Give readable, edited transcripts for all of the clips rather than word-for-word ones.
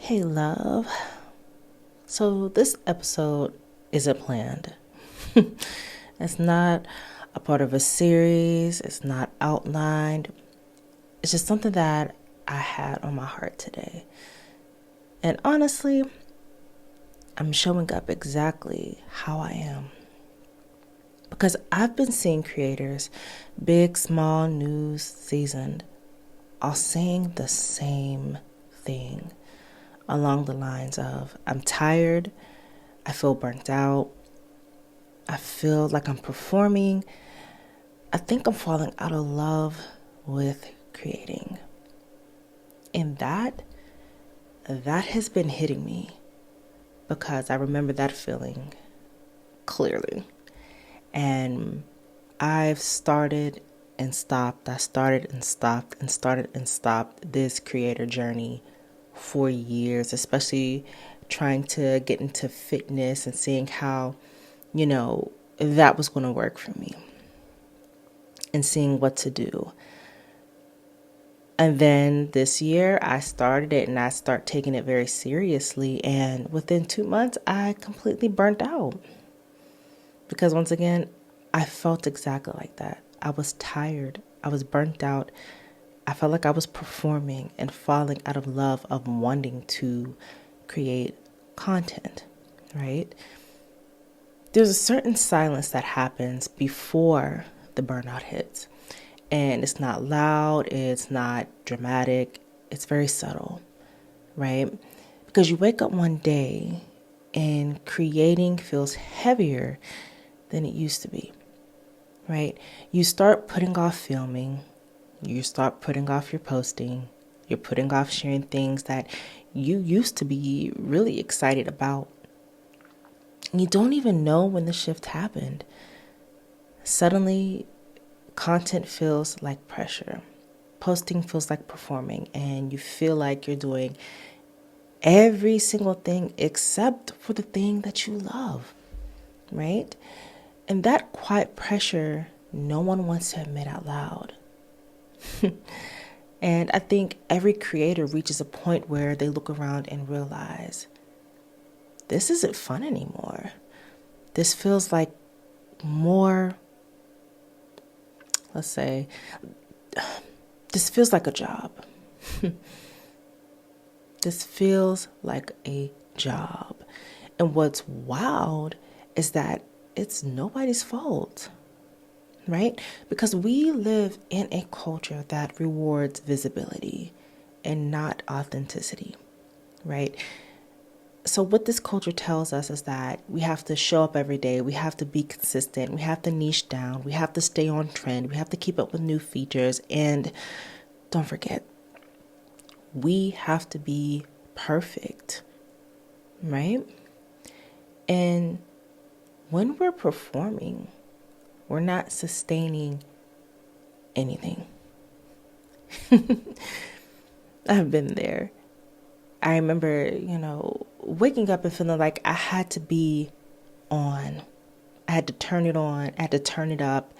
Hey, love. So, this episode isn't planned. It's not a part of a series, it's not outlined. It's just something that I had on my heart today. And honestly, I'm showing up exactly how I am. Because I've been seeing creators, big, small, news, seasoned, all saying the same thing along the lines of, I'm tired, I feel burnt out, I feel like I'm performing, I think I'm falling out of love with creating. And that has been hitting me because I remember that feeling clearly. And I've started and stopped. I started and stopped and started and stopped this creator journey for years, especially trying to get into fitness and seeing how, that was going to work for me and seeing what to do. And then this year I started it and I start taking it very seriously. And within 2 months, I completely burnt out. Because once again, I felt exactly like that. I was tired. I was burnt out. I felt like I was performing and falling out of love of wanting to create content, right? There's a certain silence that happens before the burnout hits. And it's not loud, it's not dramatic, it's very subtle, right? Because you wake up one day and creating feels heavier than it used to be, right? You start putting off filming, you start putting off your posting, you're putting off sharing things that you used to be really excited about. You don't even know when the shift happened. Suddenly, content feels like pressure. Posting feels like performing, and you feel like you're doing every single thing except for the thing that you love, right? And that quiet pressure, no one wants to admit out loud. And I think every creator reaches a point where they look around and realize, this isn't fun anymore. This feels like more, let's say, this feels like a job. This feels like a job. And what's wild is that it's nobody's fault, right? Because we live in a culture that rewards visibility and not authenticity, right? So what this culture tells us is that we have to show up every day. We have to be consistent. We have to niche down. We have to stay on trend. We have to keep up with new features. And don't forget, we have to be perfect, right? And when we're performing, we're not sustaining anything. I've been there. I remember, waking up and feeling like I had to be on. I had to turn it on. I had to turn it up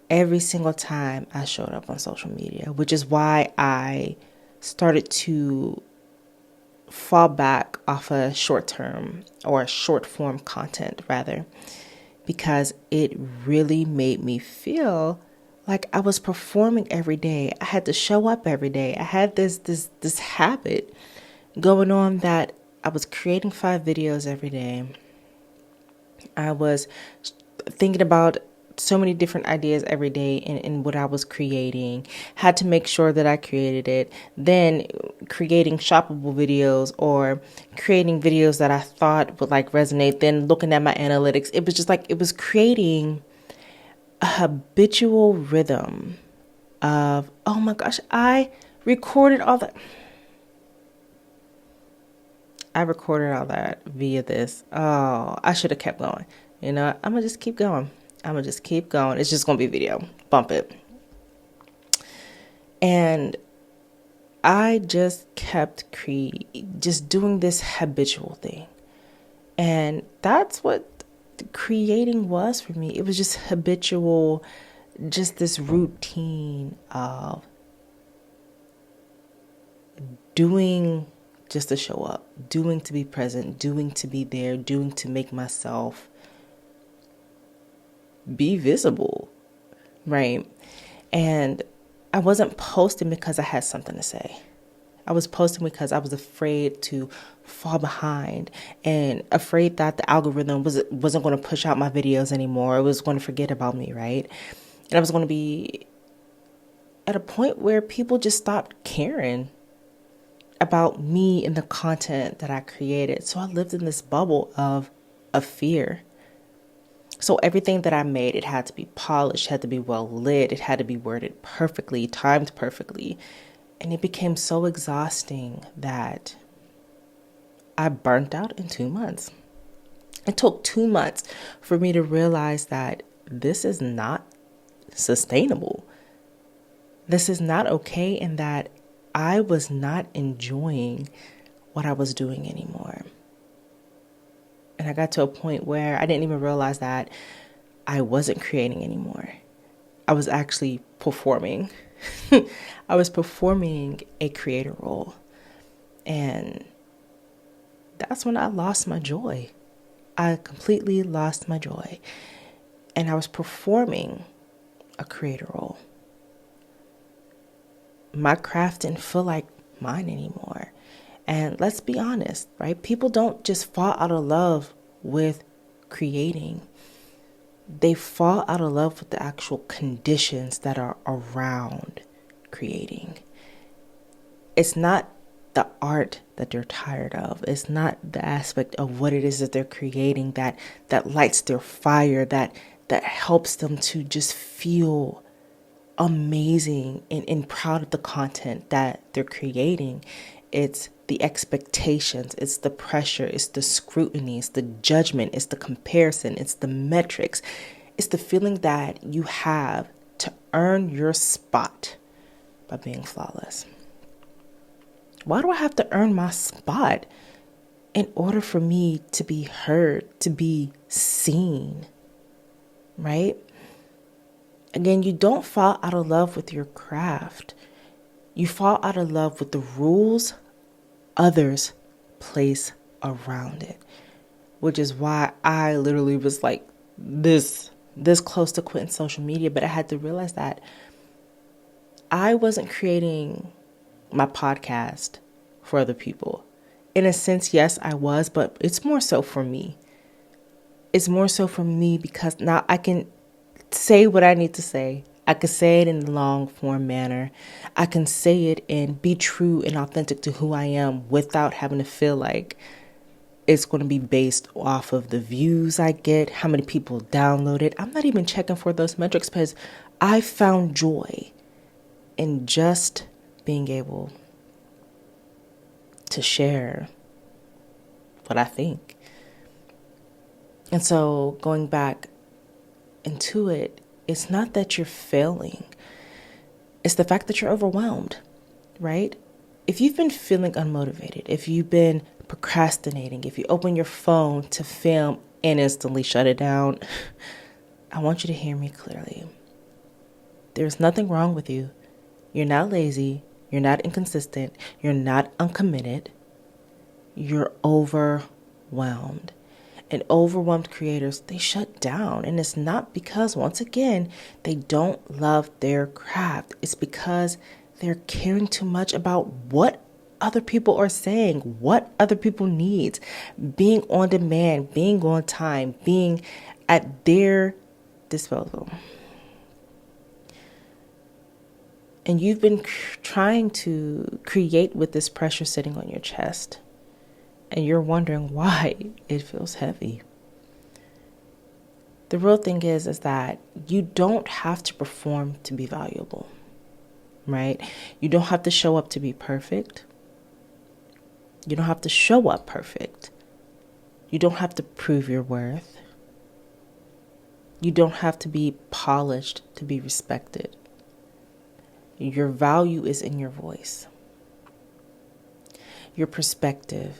every single time I showed up on social media, which is why I started to fall back off a short term or short form content rather, because it really made me feel like I was performing every day. I had to show up every day. I had this habit going on that I was creating 5 videos every day. I was thinking about so many different ideas every day in what I was creating. Had to make sure that I created it. Then creating shoppable videos or creating videos that I thought would resonate. Then looking at my analytics. It was just it was creating a habitual rhythm of, oh my gosh, I recorded all that. I recorded all that via this. Oh, I should have kept going. I'm going to just keep going. It's just going to be video. Bump it. And I just kept just doing this habitual thing. And that's what creating was for me. It was just habitual, just this routine of doing just to show up, doing to be present, doing to be there, doing to make myself be visible, right? And I wasn't posting because I had something to say. I was posting because I was afraid to fall behind and afraid that the algorithm wasn't going to push out my videos anymore. It was going to forget about me, right? And I was going to be at a point where people just stopped caring about me and the content that I created. So I lived in this bubble of fear. So everything that I made, it had to be polished, had to be well lit, it had to be worded perfectly, timed perfectly. And it became so exhausting that I burnt out in 2 months. It took 2 months for me to realize that this is not sustainable. This is not okay, and that I was not enjoying what I was doing anymore. And I got to a point where I didn't even realize that I wasn't creating anymore. I was actually performing. I was performing a creator role. And that's when I lost my joy. I completely lost my joy. And I was performing a creator role. My craft didn't feel like mine anymore. And let's be honest, right? People don't just fall out of love with creating. They fall out of love with the actual conditions that are around creating. It's not the art that they're tired of. It's not the aspect of what it is that they're creating that lights their fire, that helps them to just feel amazing and proud of the content that they're creating. It's the expectations, it's the pressure, it's the scrutiny, it's the judgment, it's the comparison, it's the metrics, it's the feeling that you have to earn your spot by being flawless. Why do I have to earn my spot in order for me to be heard, to be seen, right? Again, you don't fall out of love with your craft. You fall out of love with the rules others place around it, which is why I literally was like this close to quitting social media. But I had to realize that I wasn't creating my podcast for other people. In a sense, yes, I was, but it's more so for me. It's more so for me because now I can say what I need to say. I can say it in a long form manner. I can say it and be true and authentic to who I am without having to feel like it's going to be based off of the views I get, how many people download it. I'm not even checking for those metrics because I found joy in just being able to share what I think. And so going back into it, it's not that you're failing. It's the fact that you're overwhelmed, right? If you've been feeling unmotivated, if you've been procrastinating, if you open your phone to film and instantly shut it down, I want you to hear me clearly. There's nothing wrong with you. You're not lazy. You're not inconsistent. You're not uncommitted. You're overwhelmed. And overwhelmed creators, they shut down. And it's not because, once again, they don't love their craft. It's because they're caring too much about what other people are saying, what other people need, being on demand, being on time, being at their disposal. And you've been trying to create with this pressure sitting on your chest. And you're wondering why it feels heavy. The real thing is that you don't have to perform to be valuable, right? You don't have to show up to be perfect. You don't have to show up perfect. You don't have to prove your worth. You don't have to be polished to be respected. Your value is in your voice, your perspective,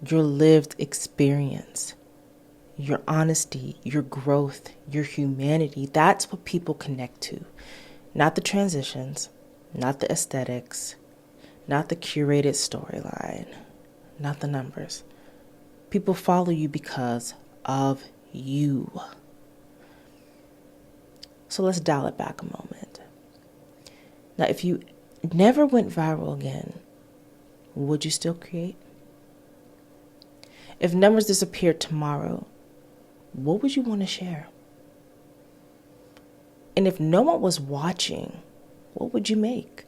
your lived experience, your honesty, your growth, your humanity. That's what people connect to. Not the transitions, not the aesthetics, not the curated storyline. not the numbers. People follow you because of you. So let's dial it back a moment. Now, if you never went viral again, would you still create? If numbers disappeared tomorrow, what would you want to share? And if no one was watching, what would you make?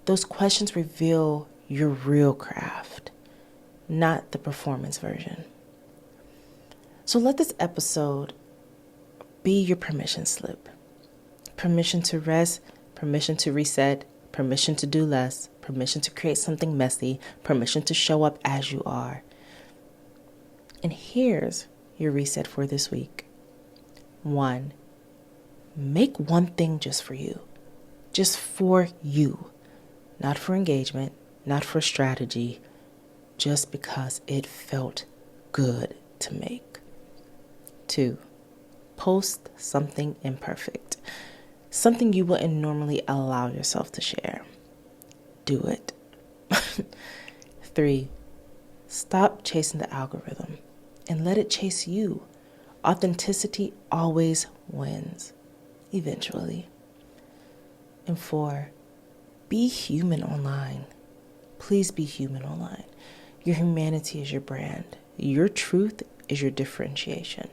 Those questions reveal your real craft, not the performance version. So let this episode be your permission slip. Permission to rest, permission to reset, permission to do less, permission to create something messy, permission to show up as you are. And here's your reset for this week. 1, make one thing just for you. Just for you. Not for engagement, not for strategy, just because it felt good to make. 2, post something imperfect. Something you wouldn't normally allow yourself to share. Do it. 3, stop chasing the algorithm and let it chase you. Authenticity always wins, eventually. And 4, be human online. Please be human online. Your humanity is your brand. Your truth is your differentiation.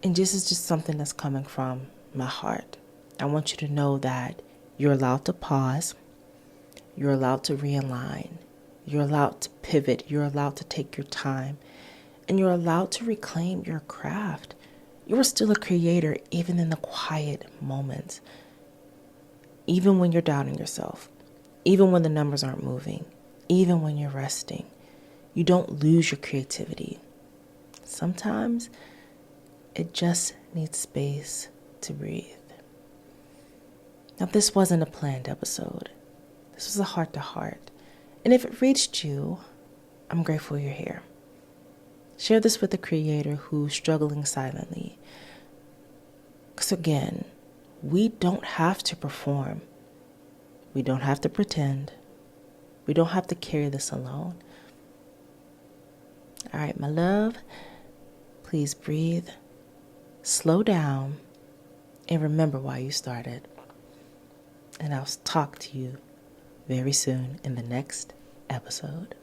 And this is just something that's coming from my heart. I want you to know that you're allowed to pause. You're allowed to realign. You're allowed to pivot. You're allowed to take your time. And you're allowed to reclaim your craft. You are still a creator, even in the quiet moments. Even when you're doubting yourself. Even when the numbers aren't moving. Even when you're resting. You don't lose your creativity. Sometimes it just needs space to breathe. Now, this wasn't a planned episode. This was a heart-to-heart. And if it reached you, I'm grateful you're here. Share this with a creator who's struggling silently. Because again, we don't have to perform. We don't have to pretend. We don't have to carry this alone. All right, my love, please breathe, slow down, and remember why you started. And I'll talk to you very soon in the next episode.